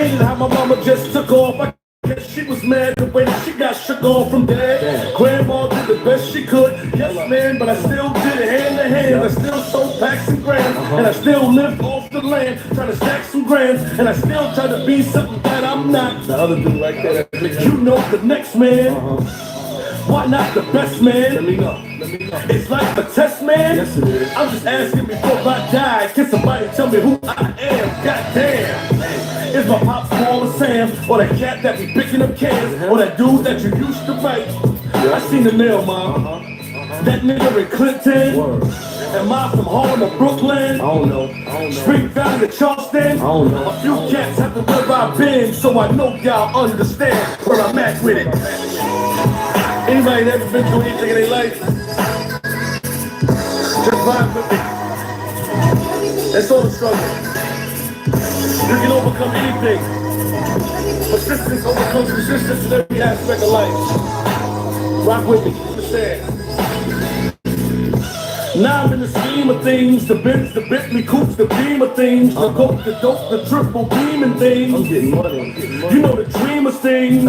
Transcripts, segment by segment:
How my mama just took off. I guess she was mad the way that she got shook off from dad. Grandma did the best she could, yes man, but I still did it hand to hand. I still sold packs and grams, and I still lived off the land, trying to stack some grams, and I still try to be something that I'm not. The other dude right there, you know the next man. Why not the best man? Let me know. It's like a test, man. Yes, it is. I'm just asking before I die, can somebody tell me who I am? Goddamn. Is my pop small as Sam, or that cat that be picking up cans, or that dude that you used to fight? I seen the mail, mom. That nigga in Clinton. Am I from Harlem or Brooklyn? I don't know. Spring Valley to Charleston? I don't know. A few cats have to where I've been, so I know y'all understand where I'm at with it. Anybody ever been through anything in their life? Just vibe with me. That's all the struggle. You can overcome anything. Persistence overcomes resistance in every aspect of life. Rock with me, understand. Now I'm in the scheme of things, the Benz, the Bentley, Coops, the beam of things, the coke, the dope, the triple beam and things. I'm getting money. You know the dream of things.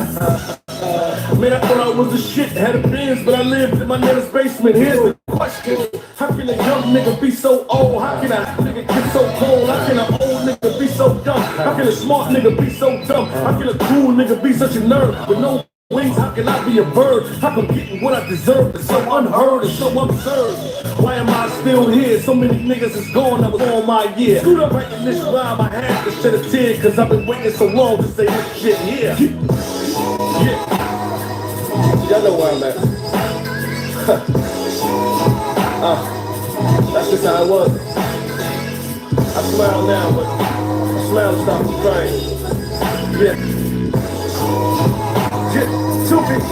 Man, I thought I was the shit, had a Benz, but I lived in my neighbor's basement. Here's the question: how can a young nigga be so old? How can a nigga get so cold? How can an old nigga be so dumb? How can a smart nigga be so dumb? How can a cool nigga be such a nerd with no wings? How can I be a bird? How come getting what I deserve is so unheard and so absurd? Why am I still here? So many niggas is gone that was all my year. Screwed up writing this rhyme, I had to shed a tear, cause I've been waiting so long to say this shit here. Yeah. Y'all know where I'm at. That's just how it was. I smile now, but I smile and stop crying. Yeah. Yeah. Too big.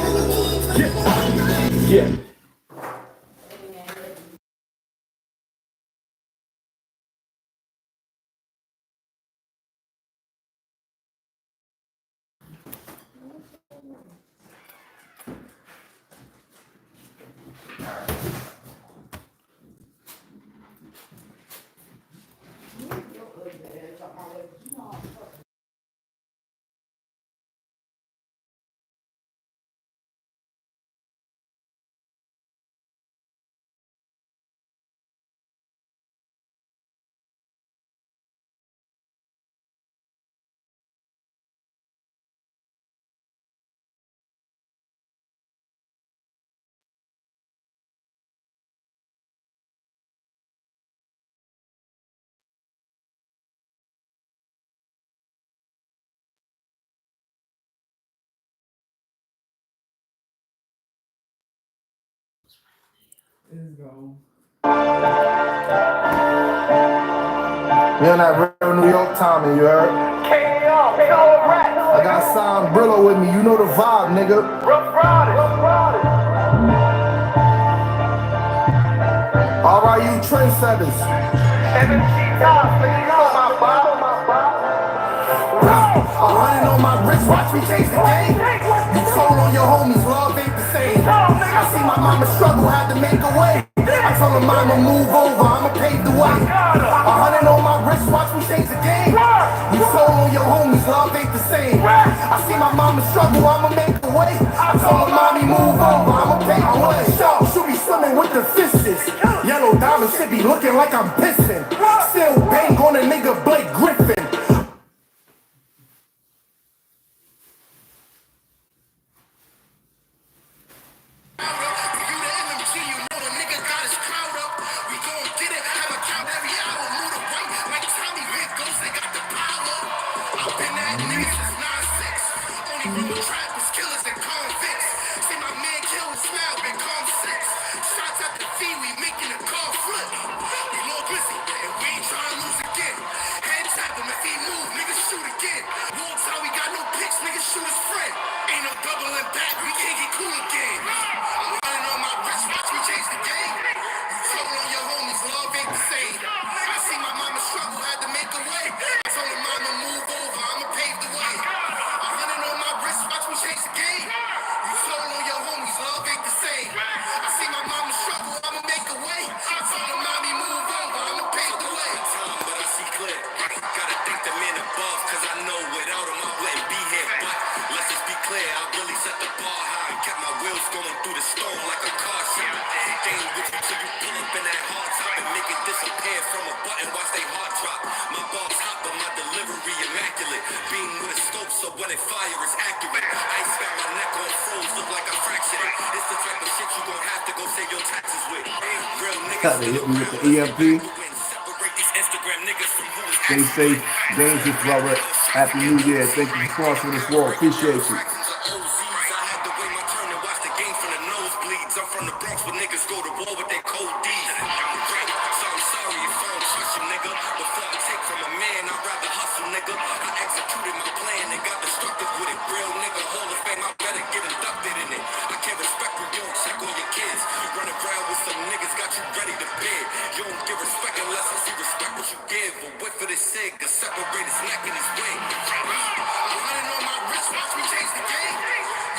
Yeah. Yeah. We on that real New York timing, you heard? I got signed Brillo with me, you know the vibe, nigga. Alright, you trendsetters. A hundred on my wrist, watch me change the game. You told on your homies, love ain't the same. I see my mama struggle, had to make a way. I told her mama move over, I'ma pave the way. 100 on my wrist, watch me change the game. You told on your homies, love ain't the same. I see my mama struggle, I'ma make a way. I told her mommy move over, I'ma pave the way. Should be swimming with the fishes. Yellow diamond should be looking like I'm pissing. Still bang on a nigga Blake Griffin. Gotta thank the man above, cause I know without him like a car shop. Stay with you till you pull up in that hard top and make it disappear from a button, watch they heart drop. My bars hot, but my delivery immaculate. Beam with a scope, so when it fire, it's accurate. Ice got my neck on froze, look like I fractured it. It's the type of shit you gon' have to go save your taxes with. Real niggas They hit me with the EMP. separate these Instagram niggas from who is Stay safe. Dangerous, brother. Happy New Year. Thank you for sponsoring this war. Appreciate you. I had to wait my turn and watch the game from the nosebleeds. I'm from the Bronx where niggas go to war with their cold D's. So I'm sorry if I don't trust you, nigga. Before I take from a man, I'd rather hustle, nigga. I executed my plan and got destructive with it. Real nigga, Hall of Fame, I better get inducted in it. I can't respect when you don't check on your kids. Run around with some niggas, got you ready to bid. You don't give respect unless I see respect what you give. A whiff of this cig, a separate his neck and his wing. I'm running on my wrist, watch me change the game.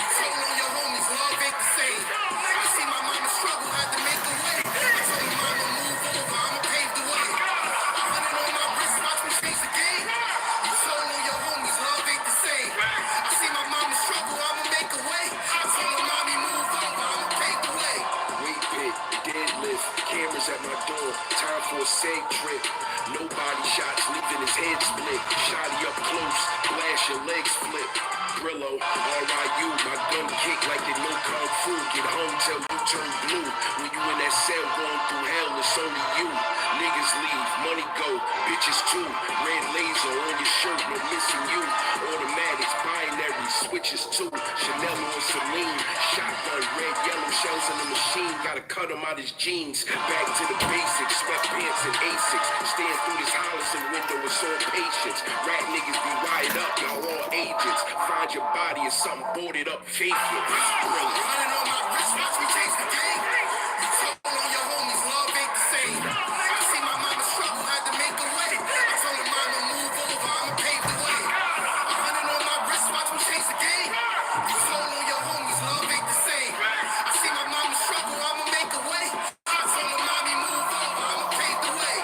You told on your homies, love ain't the same. I see my mama struggle, had to make a way. I told her mama move over, I'ma pave the way. I'm running on my wrist, watch me change the game. You told on your homies, love ain't the same. I see my mama struggle, I'ma make a way. I told her mommy move over, I'ma pave the way. Weight pit, deadlift, cameras at my door. Time for a seg trip. No body shots, leaving his head split. Shotty up close, blast your legs flip. Brillo, RIU, my gun kick like it no kung fu. Get home till you turn blue. When you in that cell going through hell, it's only you. Niggas leave, money go, bitches too. Red laser on your shirt, no missing you. Automatics, binary, switches too. Chanel on Celine, shotgun, red, yellow shells in the machine. Gotta cut him out his jeans. Back to the basics, sweatpants and Asics. Stand through this Hollison window with all patience. Rat niggas be wired up, y'all all agents. Find your body is something boarded up, faithful. Running on my wrist, watch me change the game. You told on your homies, love ain't the same. I see my mama struggle, had to make a way. I told her mama move over, I'ma pave the way. Running on my wrist, watch me change the game. You told on your homies, love ain't the same. I see my mama struggle, I'ma make a way. I told her mommy move over, I'ma pave the way.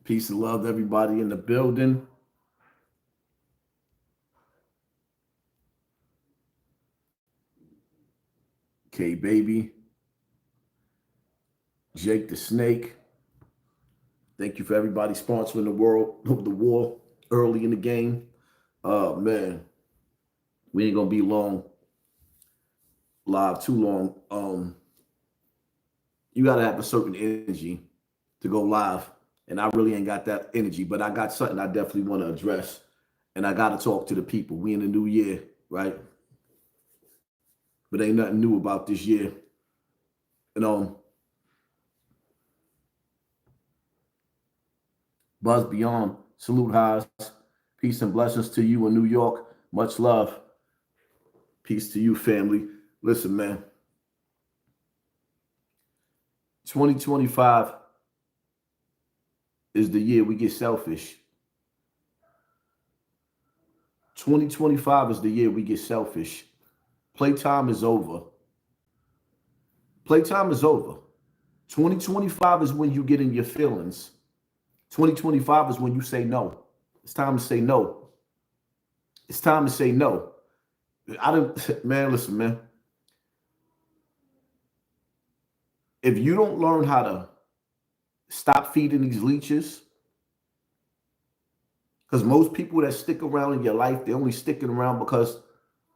Peace and love to everybody in the building. K Baby. Jake the Snake. Thank you for everybody sponsoring the war early in the game. Man, we ain't gonna be live too long. You gotta have a certain energy to go live. And I really ain't got that energy, but I got something I definitely want to address. And I got to talk to the people. We in the new year, right? But ain't nothing new about this year. Buzz Beyond, salute highs. Peace and blessings to you in New York. Much love. Peace to you, family. Listen, man. 2025 is the year we get selfish. 2025 is the year we get selfish. Playtime is over. Playtime is over. 2025 is when you get in your feelings. 2025 is when you say no. It's time to say no. It's time to say no. Man, listen, man. If you don't learn how to stop feeding these leeches, because most people that stick around in your life, they're only sticking around because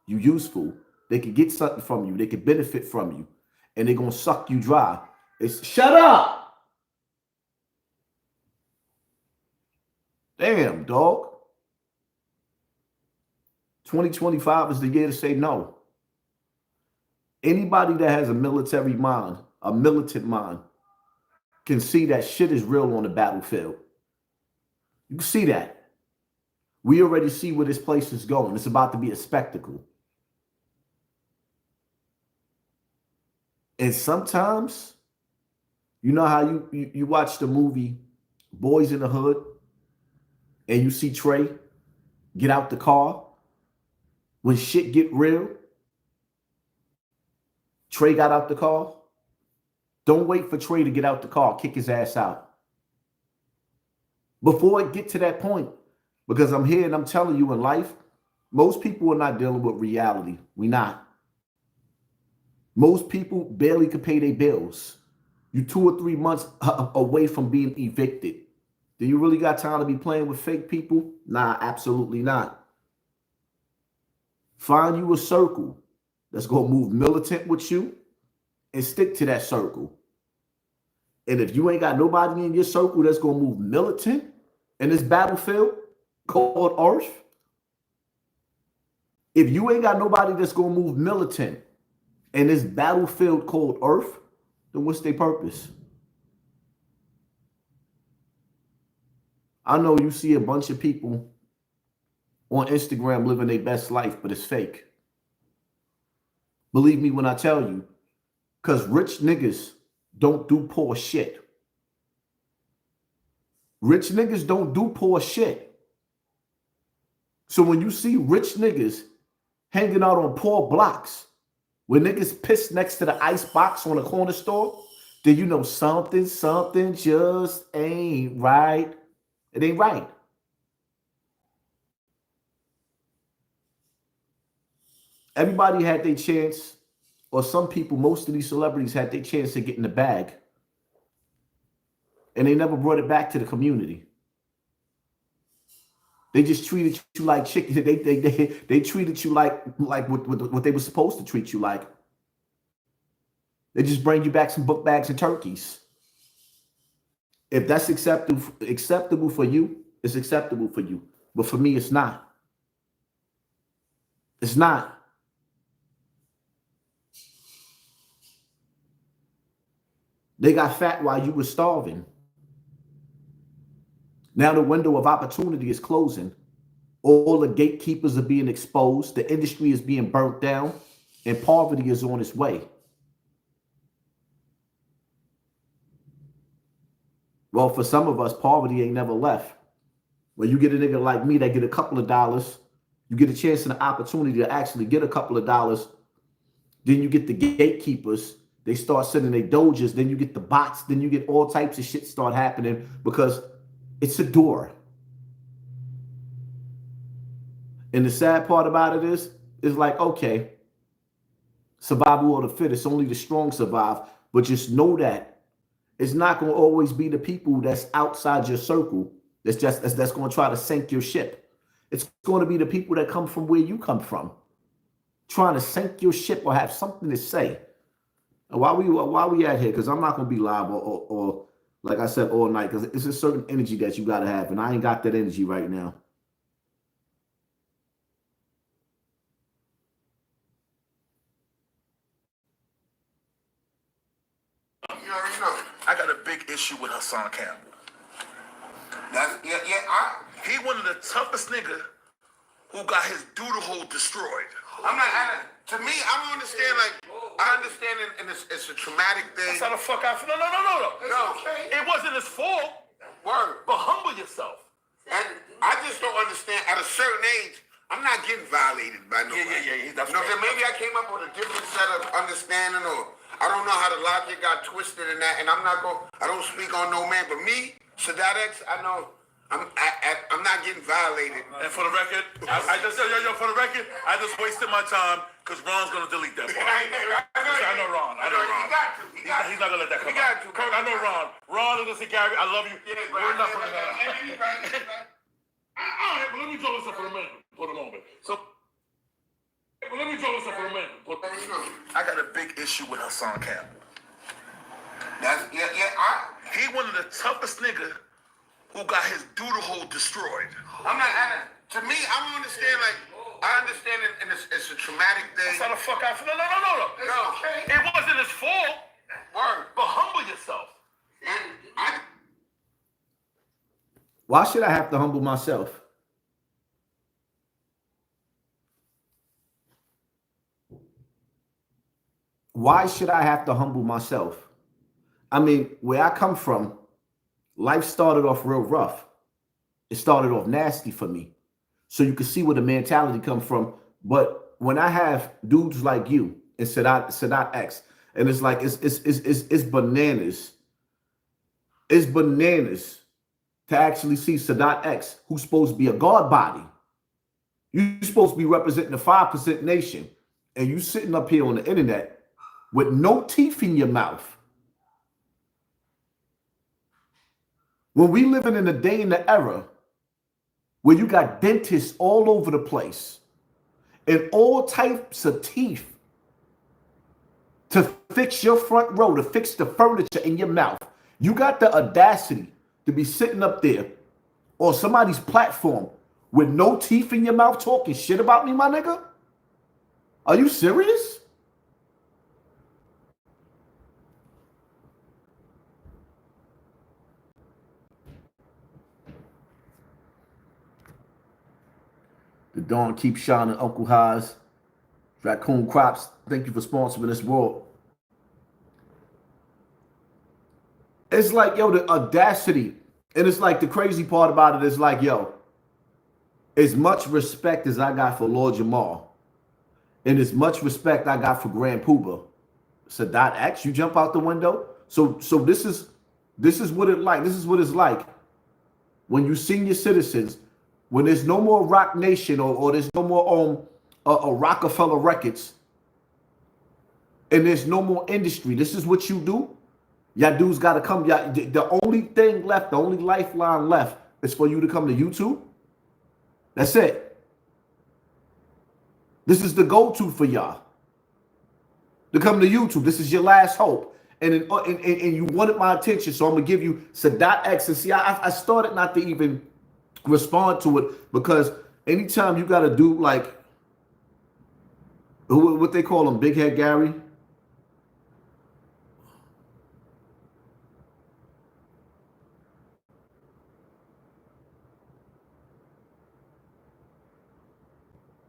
you're useful. They can get something from you. They can benefit from you. And they're going to suck you dry. Shut up. Damn, dog. 2025 is the year to say no. Anybody that has a military mind, a militant mind, can see that shit is real on the battlefield. You can see that. We already see where this place is going. It's about to be a spectacle. And sometimes, you know how you watch the movie Boys in the Hood and you see Trey get out the car when shit get real? Trey got out the car. Don't wait for Trey to get out the car, kick his ass out. Before it get to that point, because I'm here and I'm telling you in life, most people are not dealing with reality. We not. Most people barely can pay their bills. You 2 or 3 months away from being evicted. Do you really got time to be playing with fake people? Nah, absolutely not. Find you a circle that's going to move militant with you and stick to that circle. And if you ain't got nobody in your circle that's going to move militant in this battlefield called Earth, if you ain't got nobody that's going to move militant in this battlefield called Earth, then what's their purpose? I know you see a bunch of people on Instagram living their best life, but it's fake. Believe me when I tell you, because rich niggas don't do poor shit. Rich niggas don't do poor shit. So when you see rich niggas hanging out on poor blocks, when niggas piss next to the ice box on a corner store, then you know something just ain't right. It ain't right. Everybody had their chance, or some people, most of these celebrities had their chance to get in the bag. And they never brought it back to the community. They just treated you like chicken. They treated you like what they were supposed to treat you like. They just bring you back some book bags and turkeys. If that's acceptable for you, it's acceptable for you. But for me, it's not. It's not. They got fat while you were starving. Now the window of opportunity is closing. All the gatekeepers are being exposed. The industry is being burnt down. And poverty is on its way. Well, for some of us, poverty ain't never left. When you get a nigga like me that get a couple of dollars, you get a chance and an opportunity to actually get a couple of dollars. Then you get the gatekeepers. They start sending their doges. Then you get the bots. Then you get all types of shit start happening because it's a door. And the sad part about it is like, okay, survival of the fittest, only the strong survive. But just know that it's not going to always be the people that's outside your circle that's going to try to sink your ship. It's going to be the people that come from where you come from, trying to sink your ship or have something to say. And while we at here, because I'm not going to be live or like I said, all night, because it's a certain energy that you got to have, and I ain't got that energy right now. You already know. I got a big issue with HASSAN Campbell. He one of the toughest nigga who got his doodle hole destroyed. To me, I don't understand, I understand and it's a traumatic thing. That's how the fuck I feel. No. Okay. It wasn't his fault. Word. But humble yourself. And I just don't understand, at a certain age, I'm not getting violated by nobody. Yeah. That's you know what I'm saying? Maybe I came up with a different set of understanding, or I don't know how the logic got twisted in that, and I don't speak on no man, but me, Sadat X, I know I'm not getting violated. And for the record, I just wasted my time because Ron's gonna delete that part. I know Ron. He got to. He's not gonna let that come out. Kurt, I know Ron. Ron is gonna say, Gary, I love you. We're not putting that out. All right, but let me draw this up for a minute. I got a big issue with HASSAN Campbell. He one of the toughest nigga who got his doodle hole destroyed. To me, I don't understand, I understand it, and it's a traumatic thing. That's how the fuck I feel. No. Okay. It wasn't his fault. Word. But humble yourself. Why should I have to humble myself? Why should I have to humble myself? I mean, where I come from, life started off real rough. It started off nasty for me. So you can see where the mentality come from. But when I have dudes like you and Sadat X, and it's like it's bananas. It's bananas to actually see Sadat X, who's supposed to be a God body. You're supposed to be representing the 5% nation, and you sitting up here on the internet with no teeth in your mouth. When we living in a day and the era where you got dentists all over the place and all types of teeth to fix your front row, to fix the furniture in your mouth, you got the audacity to be sitting up there on somebody's platform with no teeth in your mouth talking shit about me, my nigga? Are you serious? The dawn keeps shining, Uncle Haas. Raccoon Crops, thank you for sponsoring this world. It's like, yo, the audacity. And it's like the crazy part about it is like, yo, as much respect as I got for Lord Jamal, and as much respect I got for Grand Pooba, Sadat X, you jump out the window. So this is what it like. This is what it's like when you senior citizens, when there's no more Rock Nation or there's no more Rockefeller Records, and there's no more industry. This is what you do. Y'all dudes got to come. The only thing left, the only lifeline left is for you to come to YouTube. That's it. This is the go-to for y'all. To come to YouTube. This is your last hope. And you wanted my attention, so I'm going to give you Sadat X. And see, I started not to even respond to it because anytime you got to do like, what they call him, Big Head Gary.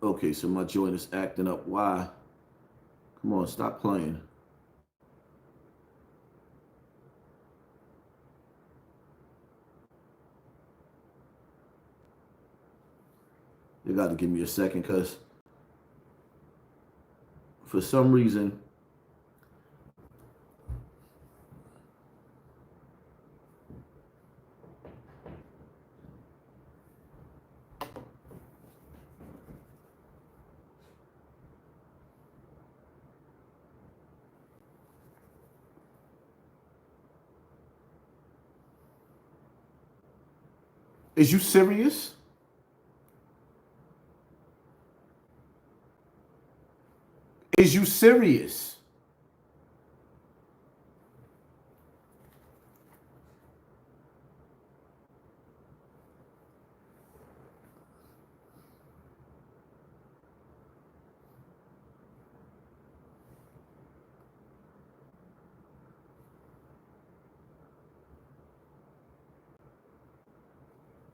Okay, so my joint is acting up. Why? Come on, stop playing. You got to give me a second, because for some reason, is you serious? Is you serious?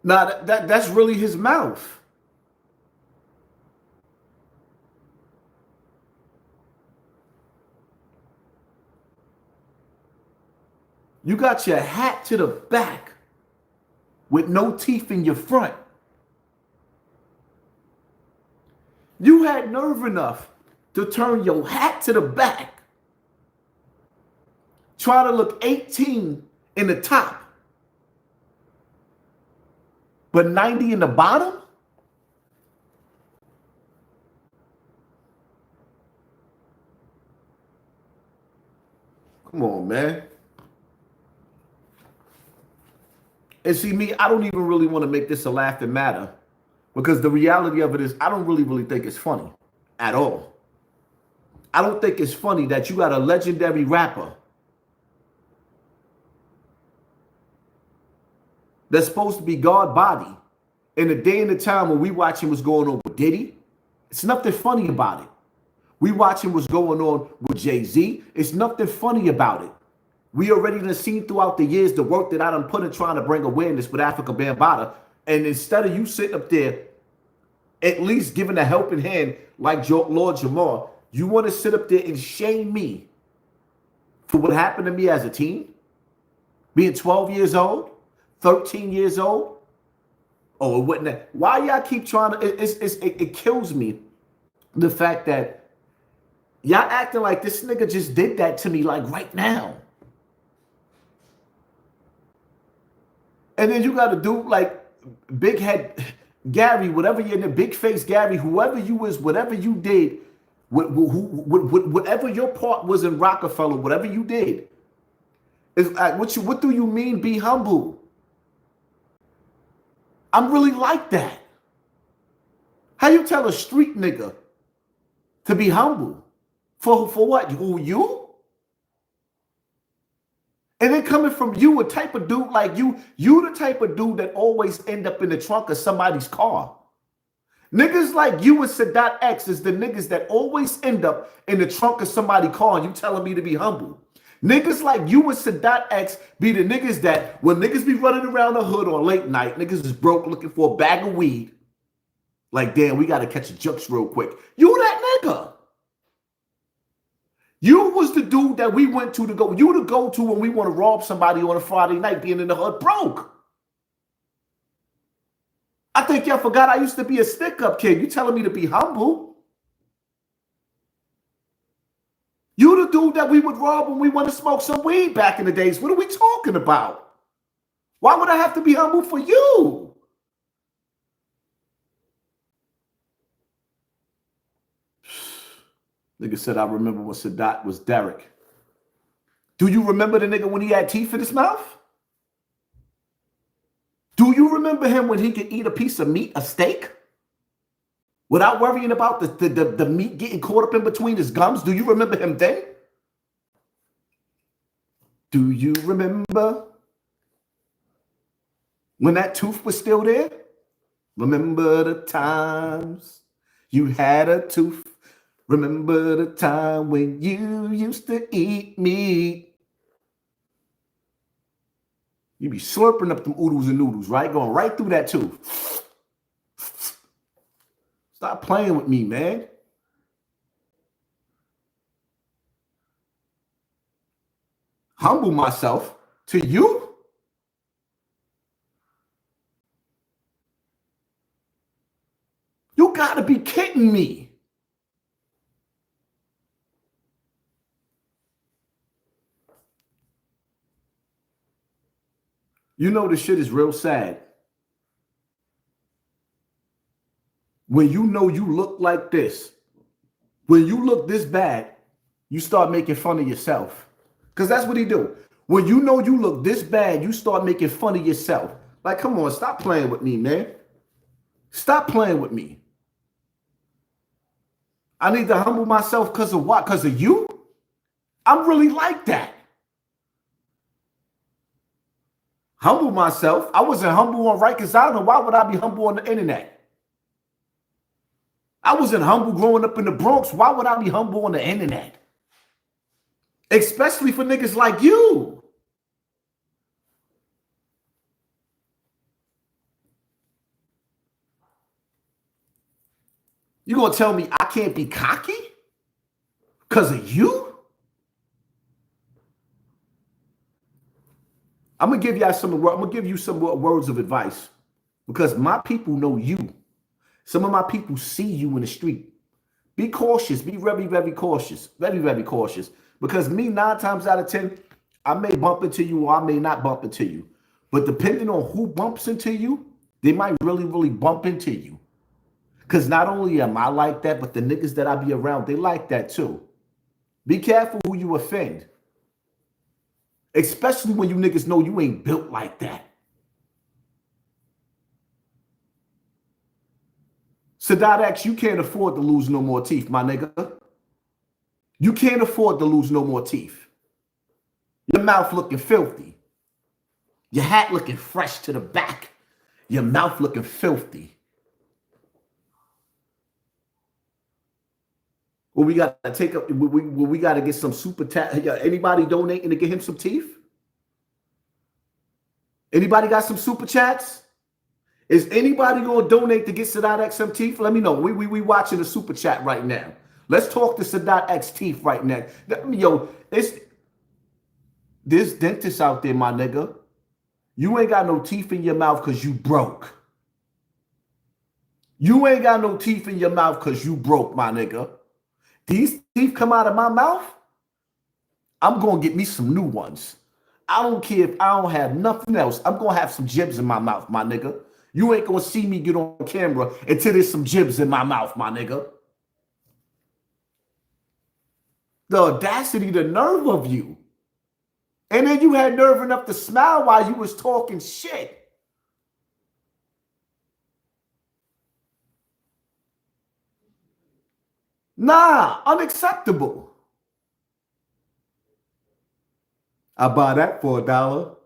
Nah, that's really his mouth. You got your hat to the back with no teeth in your front. You had nerve enough to turn your hat to the back, try to look 18 in the top, but 90 in the bottom? Come on, man. And see, me, I don't even really want to make this a laughing matter, because the reality of it is I don't really think it's funny at all. I don't think it's funny that you got a legendary rapper that's supposed to be God body in the day and the time when we watching what's going on with Diddy, It's nothing funny about it. We watching what's going on with Jay-Z. It's nothing funny about it. We already done seen throughout the years the work that I done put in trying to bring awareness with Africa Bambaataa. And instead of you sitting up there, at least giving a helping hand like Lord Jamar, you want to sit up there and shame me for what happened to me as a teen? Being 12 years old, 13 years old? Oh, it wasn't that. Why y'all keep trying to, it kills me, the fact that y'all acting like this nigga just did that to me like right now. And then you got to do like big head Gary, whatever you're in the big face Gary, whoever you is, whatever you did, whatever your part was in Rockefeller, whatever you did, is what do you mean be humble? I'm really like that. How you tell a street nigga to be humble? For what? Who, you? And then coming from you, a type of dude like you the type of dude that always end up in the trunk of somebody's car. Niggas like you and Sadat X is the niggas that always end up in the trunk of somebody's car, and you telling me to be humble. Niggas like you and Sadat X be the niggas that when niggas be running around the hood on late night, niggas is broke looking for a bag of weed. Like, damn, we got to catch a jukes real quick. You that nigga. You was the dude that we went to go. You the go-to when we want to rob somebody on a Friday night being in the hood broke. I think y'all forgot I used to be a stick-up kid. You telling me to be humble? You the dude that we would rob when we want to smoke some weed back in the days. What are we talking about? Why would I have to be humble for you? Nigga said, I remember when Sadat was Derek. Do you remember the nigga when he had teeth in his mouth? Do you remember him when he could eat a piece of meat, a steak, without worrying about the meat getting caught up in between his gums? Do you remember him then? Do you remember when that tooth was still there? Remember the times you had a tooth. Remember the time when you used to eat meat. You be slurping up them oodles and noodles, right? Going right through that tooth. Stop playing with me, man. Humble myself to you? You gotta be kidding me. You know this shit is real sad. When you know you look like this, when you look this bad, you start making fun of yourself. Because that's what he do. When you know you look this bad, you start making fun of yourself. Like, come on, stop playing with me, man. Stop playing with me. I need to humble myself because of what? Because of you? I'm really like that. Humble myself. I wasn't humble on Rikers Island. Why would I be humble on the internet? I wasn't humble growing up in the Bronx. Why would I be humble on the internet? Especially for niggas like you. You gonna tell me I can't be cocky because of you? I'm gonna give you some words of advice because my people know you. Some of my people see you in the street. Be cautious. Be very, very cautious. Very, very cautious. Because me, 9 times out of 10, I may bump into you or I may not bump into you. But depending on who bumps into you, they might really, really bump into you. Because not only am I like that, but the niggas that I be around, they like that too. Be careful who you offend. Especially when you niggas know you ain't built like that. Sadat X, you can't afford to lose no more teeth, my nigga. You can't afford to lose no more teeth. Your mouth looking filthy. Your hat looking fresh to the back. Your mouth looking filthy. Well, we got to take up. We got to get some super chat. Anybody donating to get him some teeth? Anybody got some super chats? Is anybody going to donate to get Sadat X some teeth? Let me know. We watching the super chat right now. Let's talk to Sadat X teeth right now. Yo, there's dentists out there, my nigga. You ain't got no teeth in your mouth because you broke. You ain't got no teeth in your mouth because you broke, my nigga. These teeth come out of my mouth, I'm going to get me some new ones. I don't care if I don't have nothing else. I'm going to have some jibs in my mouth, my nigga. You ain't going to see me get on camera until there's some jibs in my mouth, my nigga. The audacity, the nerve of you. And then you had nerve enough to smile while you was talking shit. Nah, unacceptable. I buy that for $1.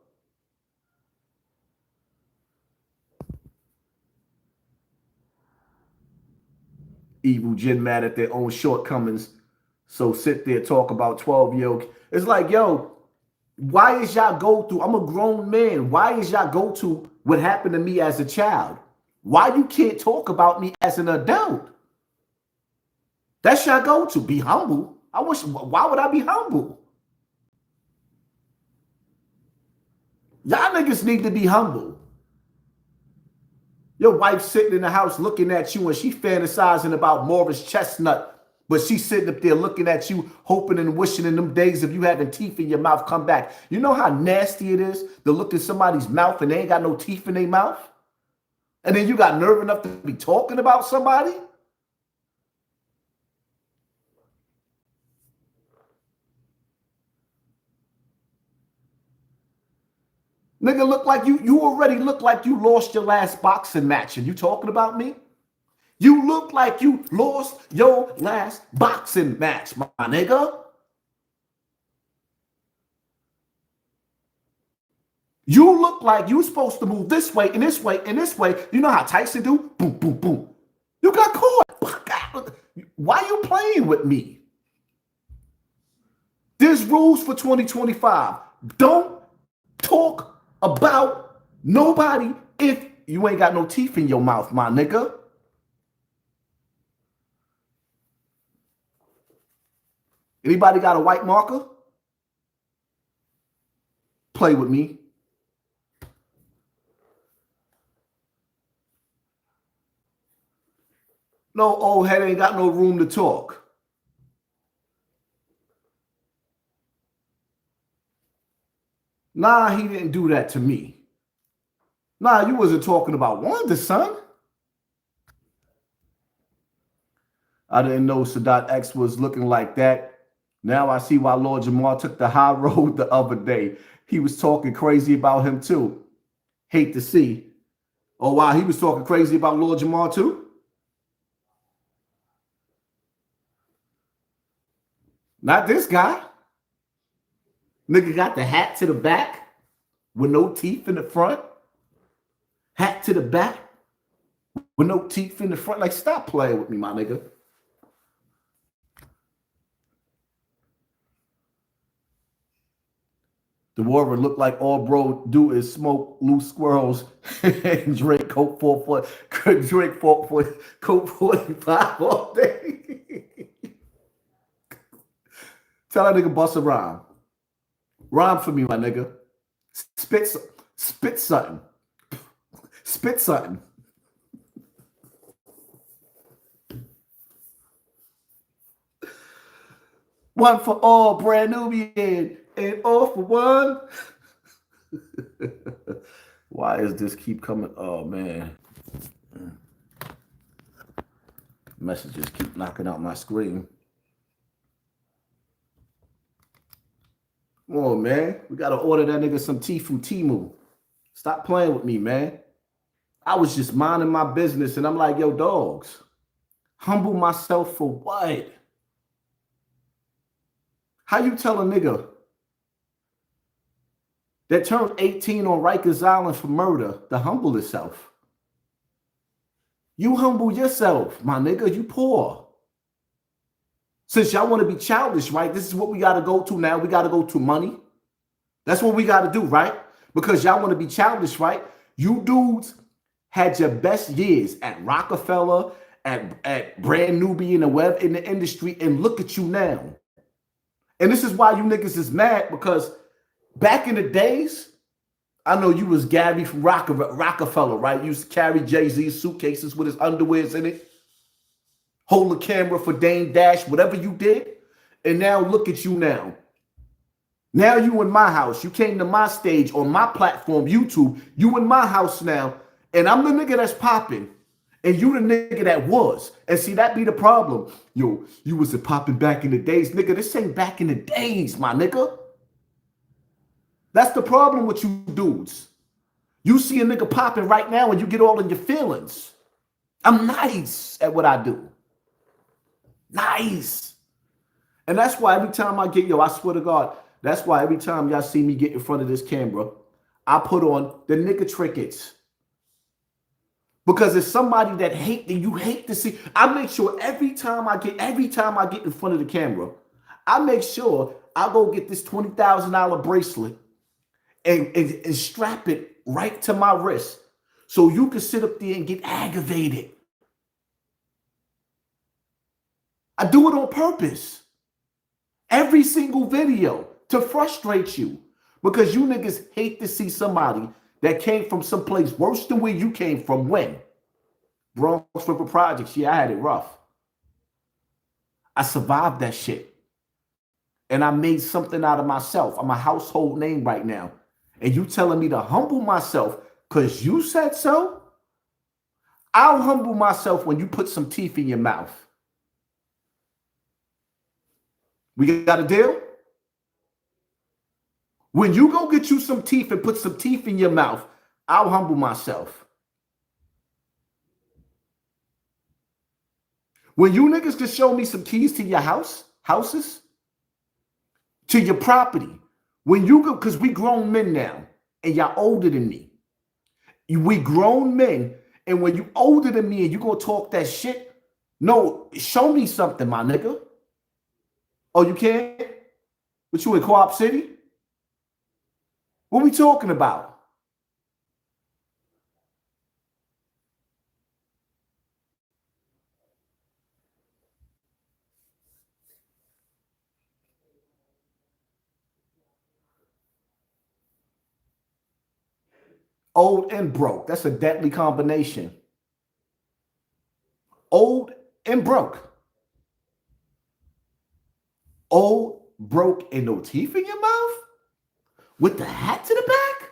Evil Gen mad at their own shortcomings. So sit there talk about 12-year-old. It's like, yo, why is y'all go through? I'm a grown man. Why is y'all go to what happened to me as a child? Why you can't talk about me as an adult? That's y'all go to. Be humble. Why would I be humble? Y'all niggas need to be humble. Your wife sitting in the house looking at you and she fantasizing about Morris Chestnut, but she's sitting up there looking at you, hoping and wishing in them days of you having teeth in your mouth come back. You know how nasty it is to look in somebody's mouth and they ain't got no teeth in their mouth? And then you got nerve enough to be talking about somebody? Nigga, look like you already look like you lost your last boxing match and you talking about me? You look like you lost your last boxing match, my nigga. You look like you supposed to move this way and this way and this way. You know how Tyson do? Boom, boom, boom. You got caught. Why you playing with me? There's rules for 2025. Don't talk about nobody if you ain't got no teeth in your mouth, my nigga. Anybody got a white marker? Play with me. No old head ain't got no room to talk. Nah, he didn't do that to me. Nah, you wasn't talking about Wanda, son. I didn't know Sadat X was looking like that. Now I see why Lord Jamar took the high road the other day. He was talking crazy about him too. Hate to see. Oh, wow, he was talking crazy about Lord Jamar too? Not this guy. Nigga got the hat to the back with no teeth in the front. Hat to the back with no teeth in the front. Like, stop playing with me, my nigga. The Warren looked like all bro do is smoke loose squirrels and drink Coke 440, drink Coke 45 all day. Tell that nigga bust a rhyme. Rhyme for me, my nigga. Spit something. Spit something. One for all, brand Nubian, and all for one. Why is this keep coming? Oh, man. Messages keep knocking out my screen. Come on, man. We got to order that nigga some tea from Temu. Stop playing with me, man. I was just minding my business, and I'm like, yo, dogs, humble myself for what? How you tell a nigga that turned 18 on Rikers Island for murder to humble himself? You humble yourself, my nigga. You poor. Since y'all want to be childish, right? This is what we got to go to now. We got to go to money. That's what we got to do, right? Because y'all want to be childish, right? You dudes had your best years at Rockefeller, at Brand Nubian and web in the industry, and look at you now. And this is why you niggas is mad, because back in the days, I know you was Gabby from Rockefeller, right? You used to carry Jay-Z's suitcases with his underwears in it, hold the camera for Dame Dash, whatever you did. And now look at you now. Now you in my house. You came to my stage on my platform, YouTube. You in my house now. And I'm the nigga that's popping. And you the nigga that was. And see, that be the problem. Yo, you was a popping back in the days. Nigga, this ain't back in the days, my nigga. That's the problem with you dudes. You see a nigga popping right now and you get all in your feelings. I'm nice at what I do. Nice. And that's why every time I get, I swear to God, that's why every time y'all see me get in front of this camera, I put on the nigga trinkets. Because it's somebody that you hate to see. I make sure every time I get in front of the camera, I make sure I go get this $20,000 bracelet and strap it right to my wrist so you can sit up there and get aggravated. I do it on purpose. Every single video to frustrate you, because you niggas hate to see somebody that came from someplace worse than where you came from. When? Bronx River Projects. Yeah, I had it rough. I survived that shit. And I made something out of myself. I'm a household name right now. And you telling me to humble myself because you said so? I'll humble myself when you put some teeth in your mouth. We got a deal? When you go get you some teeth and put some teeth in your mouth, I'll humble myself. When you niggas can show me some keys to your houses, to your property, when you go, because we grown men now, and y'all older than me. We grown men, and when you older than me and you gonna talk that shit, no, show me something, my nigga. Oh, you can't? What, you in Co-op City? What we talking about? Old and broke. That's a deadly combination. Old and broke. Old, broke, and no teeth in your mouth? With the hat to the back?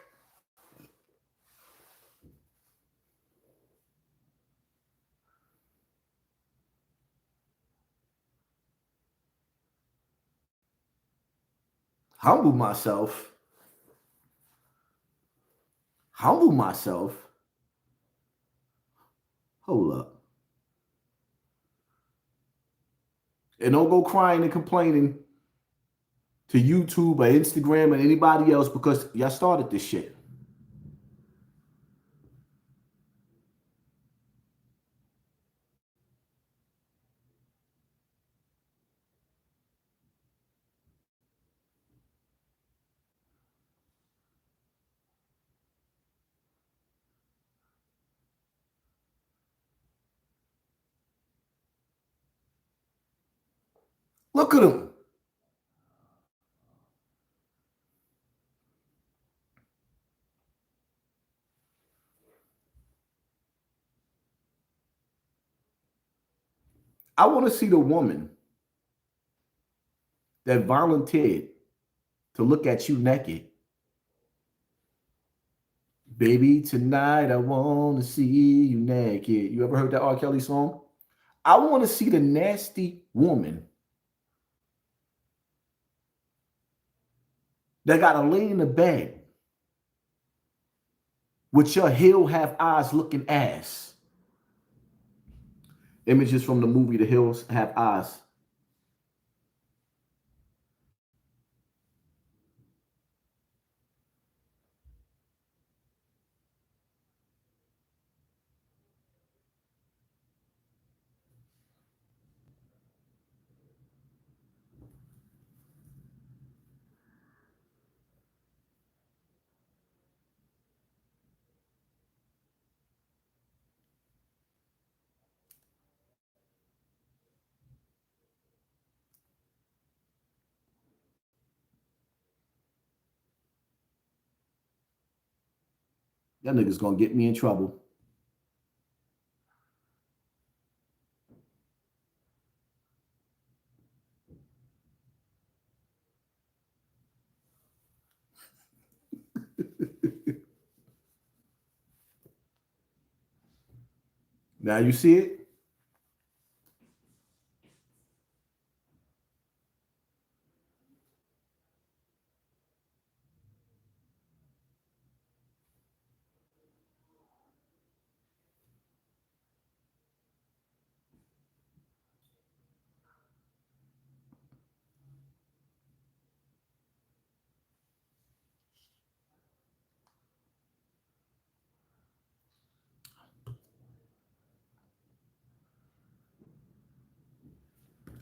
Humble myself. Humble myself. Hold up. And don't go crying and complaining to YouTube or Instagram and anybody else because y'all started this shit. Look at them. I want to see the woman that volunteered to look at you naked. Baby, tonight I want to see you naked. You ever heard that R. Kelly song? I want to see the nasty woman that got to lay in the bed with your hill have eyes looking ass. Images from the movie The Hills Have Eyes. That nigga's gonna get me in trouble. Now you see it?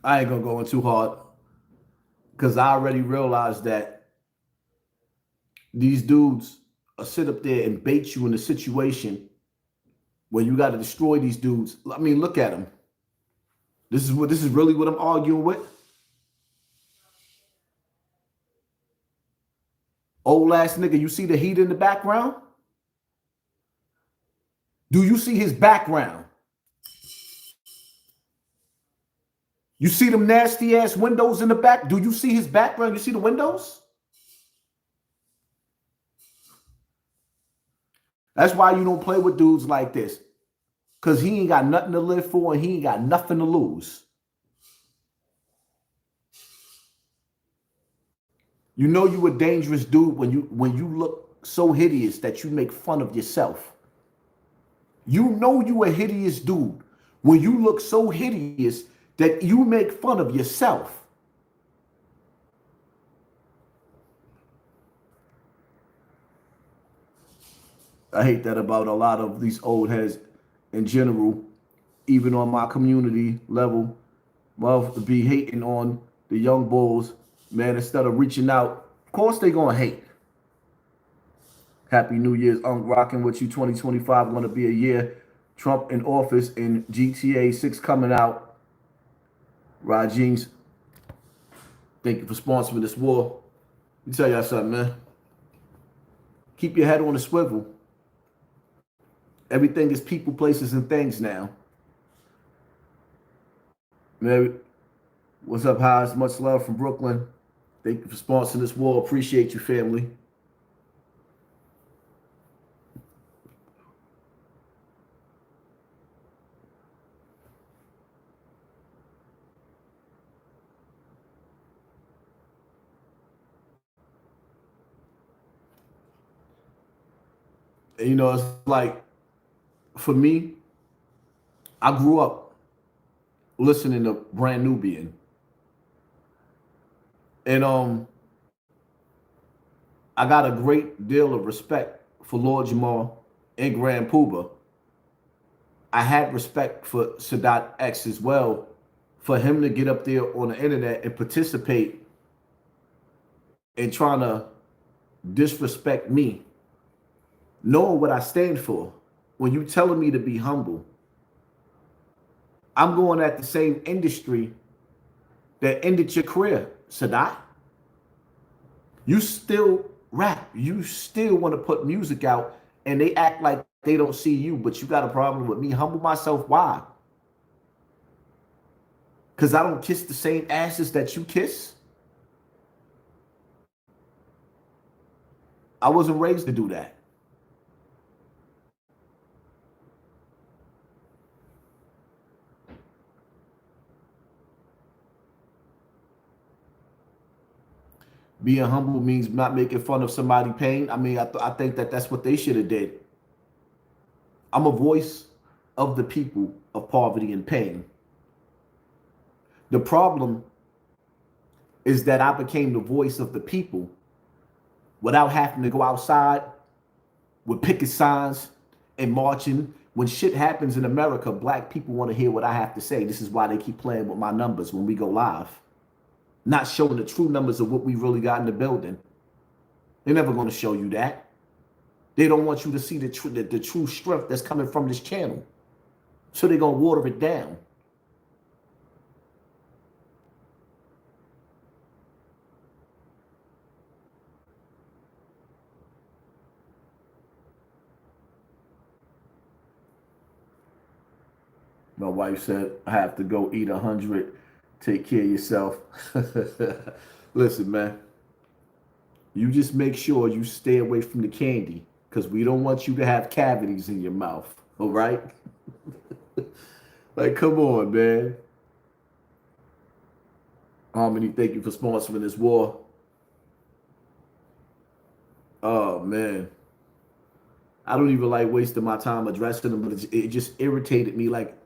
I ain't gonna go in too hard because I already realized that these dudes sit up there and bait you in a situation where you got to destroy these dudes. I mean, look at them. This is really what I'm arguing with. Old ass nigga, you see the heat in the background? Do you see his background? You see them nasty ass windows in the back? Do you see his background? You see the windows? That's why you don't play with dudes like this. Because he ain't got nothing to live for and he ain't got nothing to lose. You know you a dangerous dude when you look so hideous that you make fun of yourself. You know you a hideous dude when you look so hideous that you make fun of yourself. I hate that about a lot of these old heads in general, even on my community level. Well, to be hating on the young bulls, man, instead of reaching out, of course they gonna hate. Happy New Year's, rocking with you. 2025 gonna be a year. Trump in office and GTA 6 coming out. Rajeans, thank you for sponsoring this war. Let me tell y'all something, man. Keep your head on a swivel. Everything is people, places, and things now. Man, what's up, Haas? Much love from Brooklyn. Thank you for sponsoring this war. Appreciate you, family. And, you know, it's like, for me, I grew up listening to Brand Nubian. And I got a great deal of respect for Lord Jamal and Grand Puba. I had respect for Sadat X as well, for him to get up there on the internet and participate in trying to disrespect me, knowing what I stand for. When you telling me to be humble, I'm going at the same industry that ended your career, Sadat. You still rap. You still want to put music out, and they act like they don't see you, but you got a problem with me. Humble myself. Why? Because I don't kiss the same asses that you kiss? I wasn't raised to do that. Being humble means not making fun of somebody's pain. I mean, I think that that's what they should have did. I'm a voice of the people of poverty and pain. The problem is that I became the voice of the people without having to go outside with picket signs and marching. When shit happens in America, black people want to hear what I have to say. This is why they keep playing with my numbers when we go live, not showing the true numbers of what we really got in the building. They're never going to show you that. They don't want you to see the true strength that's coming from this channel. So they're going to water it down. My wife said, I have to go eat 100. Take care of yourself. Listen, man. You just make sure you stay away from the candy because we don't want you to have cavities in your mouth. All right? Like, come on, man. Harmony, thank you for sponsoring this war. Oh, man. I don't even like wasting my time addressing them, but it just irritated me. Like,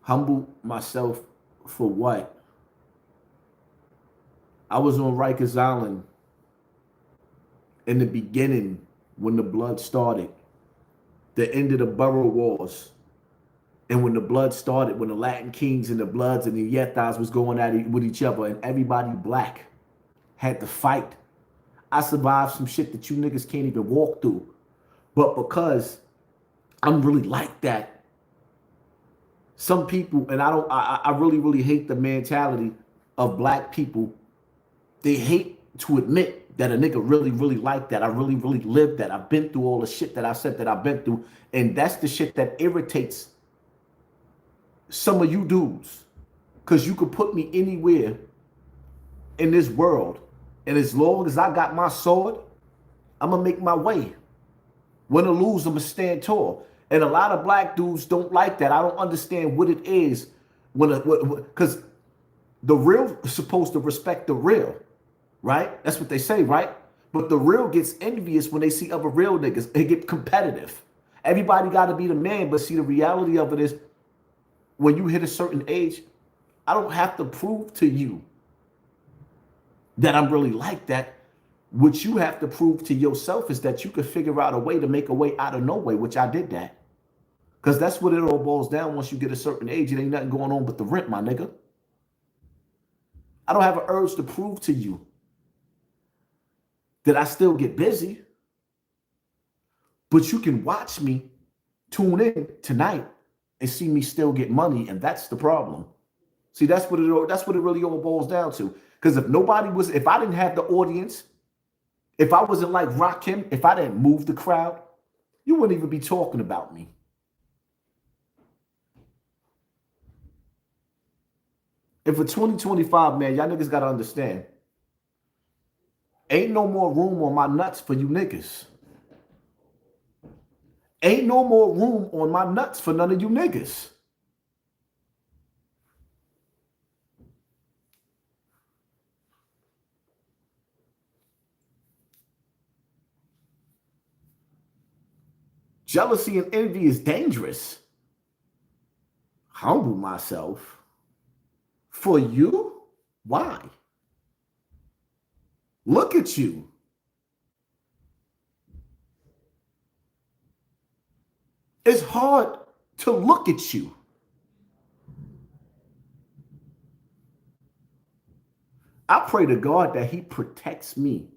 humble myself for what? I was on Rikers Island in the beginning when the blood started, the end of the borough wars. And when the blood started, when the Latin Kings and the Bloods and the Yethas was going at it with each other and everybody black had to fight, I survived some shit that you niggas can't even walk through. But because I'm really like that, some people, and I really, really hate the mentality of black people. They hate to admit that a nigga really, really like that. I really, really lived that. I've been through all the shit that I said that I've been through. And that's the shit that irritates some of you dudes. Because you could put me anywhere in this world. And as long as I got my sword, I'm going to make my way. Win or lose, I'm going to stand tall. And a lot of black dudes don't like that. I don't understand what it is. Because the real is supposed to respect the real. Right? That's what they say, right? But the real gets envious when they see other real niggas. They get competitive. Everybody got to be the man. But see, the reality of it is when you hit a certain age, I don't have to prove to you that I'm really like that. What you have to prove to yourself is that you can figure out a way to make a way out of no way, which I did that. Because that's what it all boils down. Once you get a certain age, it ain't nothing going on but the rent, my nigga. I don't have an urge to prove to you that I still get busy. But you can watch me, tune in tonight, and see me still get money, and that's the problem. See, that's what it really all boils down to. Because if I didn't have the audience, if I wasn't like Rakim, if I didn't move the crowd, you wouldn't even be talking about me. And for 2025, man, y'all niggas gotta understand, ain't no more room on my nuts for you niggas. Ain't no more room on my nuts for none of you niggas. Jealousy and envy is dangerous. Humble myself for you? Why? Look at you. It's hard to look at you. I pray to God that he protects me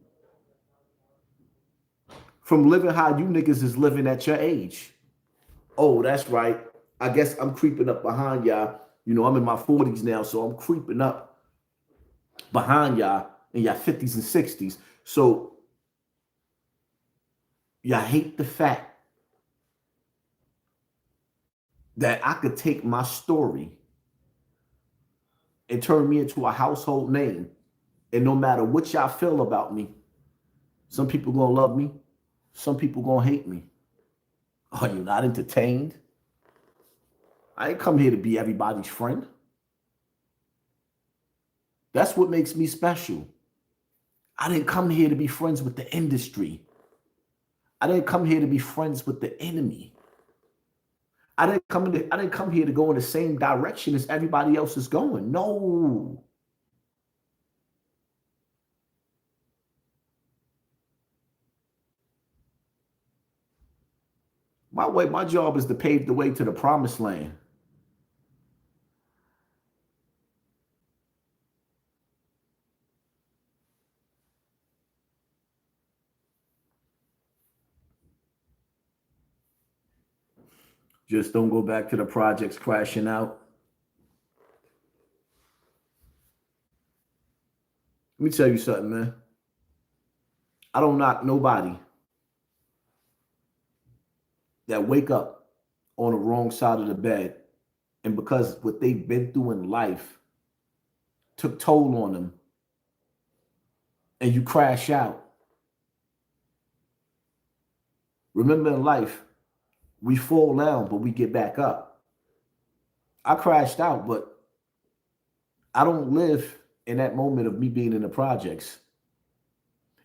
from living how you niggas is living at your age. Oh, that's right. I guess I'm creeping up behind y'all. You know, I'm in my 40s now, so I'm creeping up behind y'all in y'all 50s and 60s. So y'all hate the fact that I could take my story and turn me into a household name. And no matter what y'all feel about me, some people gonna love me, some people gonna hate me. Are you not entertained? I ain't come here to be everybody's friend. That's what makes me special. I didn't come here to be friends with the industry. I didn't come here to be friends with the enemy. I didn't come here to go in the same direction as everybody else is going. No. My job is to pave the way to the promised land. Just don't go back to the projects crashing out. Let me tell you something, man. I don't knock nobody that wake up on the wrong side of the bed and because what they've been through in life took toll on them, and you crash out. Remember, in life, we fall down, but we get back up. I crashed out, but I don't live in that moment of me being in the projects.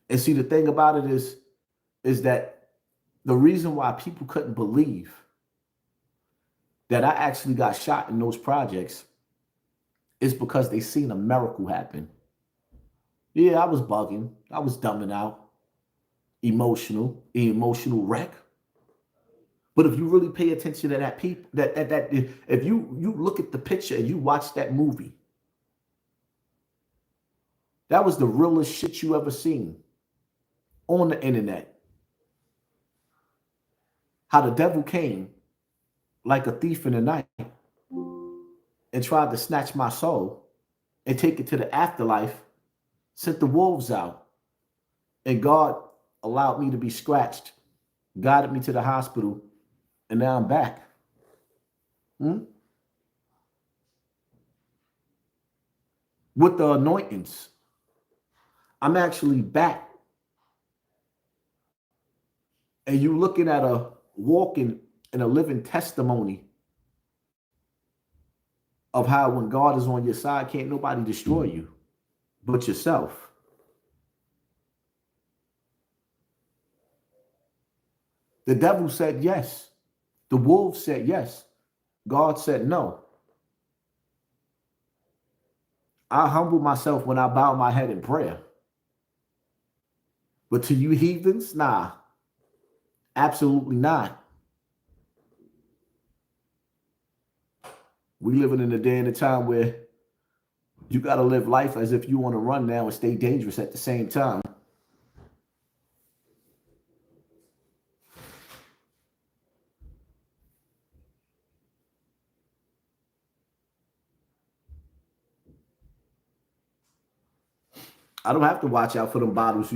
And see, the thing about it is that the reason why people couldn't believe that I actually got shot in those projects is because they seen a miracle happen. Yeah, I was bugging. I was dumbing out. Emotional wreck. But if you really pay attention to that if you look at the picture and you watch that movie, that was the realest shit you ever seen on the internet. How the devil came like a thief in the night and tried to snatch my soul and take it to the afterlife, sent the wolves out, and God allowed me to be scratched, guided me to the hospital, and now I'm back. With the anointings, I'm actually back. And you looking at a walking and a living testimony of how when God is on your side, can't nobody destroy you but yourself. The devil said yes. The wolves said yes. God said no. I humble myself when I bow my head in prayer. But to you heathens, nah, absolutely not. We living in a day and a time where you got to live life as if you want to run now and stay dangerous at the same time. I don't have to watch out for them bottles.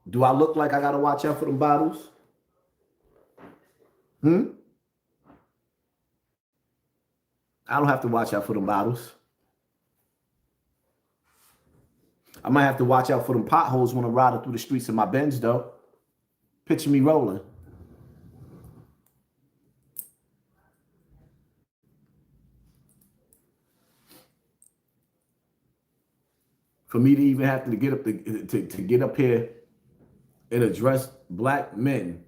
Do I look like I got to watch out for them bottles? I don't have to watch out for them bottles. I might have to watch out for them potholes when I'm riding through the streets of my Benz, though. Picture me rolling. For me to even have to get up to get up here and address black men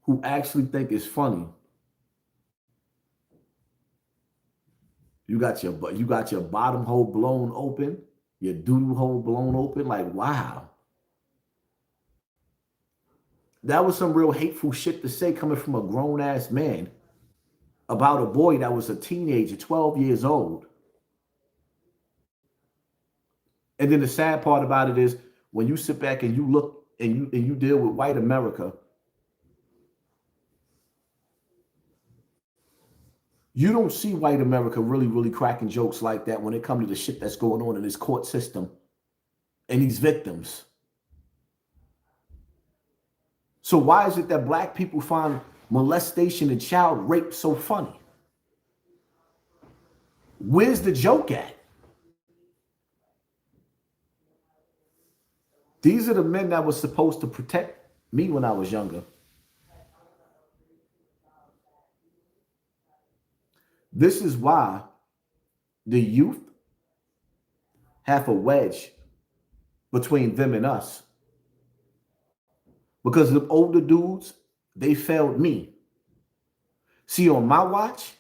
who actually think it's funny. You got your bottom hole blown open, your doo-doo hole blown open. Like, wow. That was some real hateful shit to say coming from a grown-ass man about a boy that was a teenager, 12 years old. And then the sad part about it is when you sit back and you look and you deal with white America, you don't see white America really cracking jokes like that when it comes to the shit that's going on in this court system and these victims. So why is it that black people find molestation and child rape so funny? Where's the joke at? These are the men that were supposed to protect me when I was younger. This is why the youth have a wedge between them and us. Because the older dudes, they failed me. See, on my watch,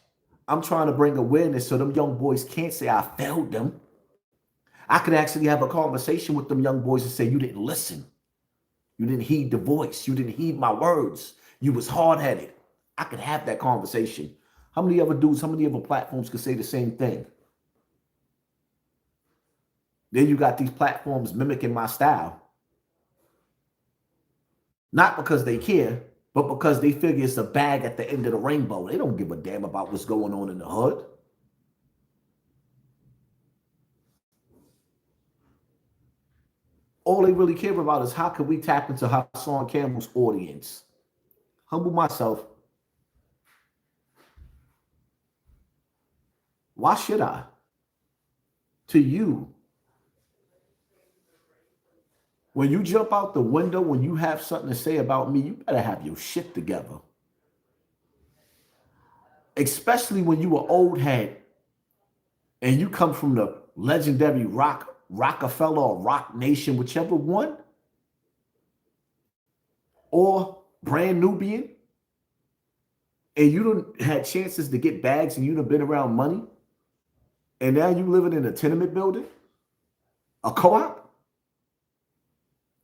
I'm trying to bring awareness so them young boys can't say I failed them. I could actually have a conversation with them young boys and say, you didn't listen. You didn't heed the voice. You didn't heed my words. You was hard-headed. I could have that conversation. How many other dudes, how many other platforms could say the same thing? Then you got these platforms mimicking my style. Not because they care, but because they figure it's a bag at the end of the rainbow. They don't give a damn about what's going on in the hood. All they really care about is how can we tap into HASSAN Campbell's audience. Humble myself. Why should I? To you. When you jump out the window, when you have something to say about me, you better have your shit together. Especially when you an old head and you come from the legendary Rockefeller or Rock Nation, whichever one, or Brand Nubian, and you done had chances to get bags and you done been around money, and now you living in a tenement building, a co-op.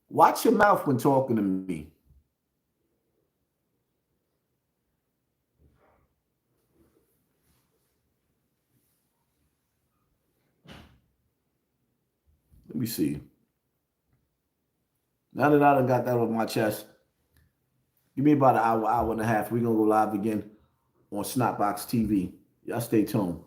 Watch your mouth when talking to me. Let me see. Now that I done got that off my chest, give me about an hour, hour and a half. We're going to go live again on Snotbox TV. Y'all stay tuned.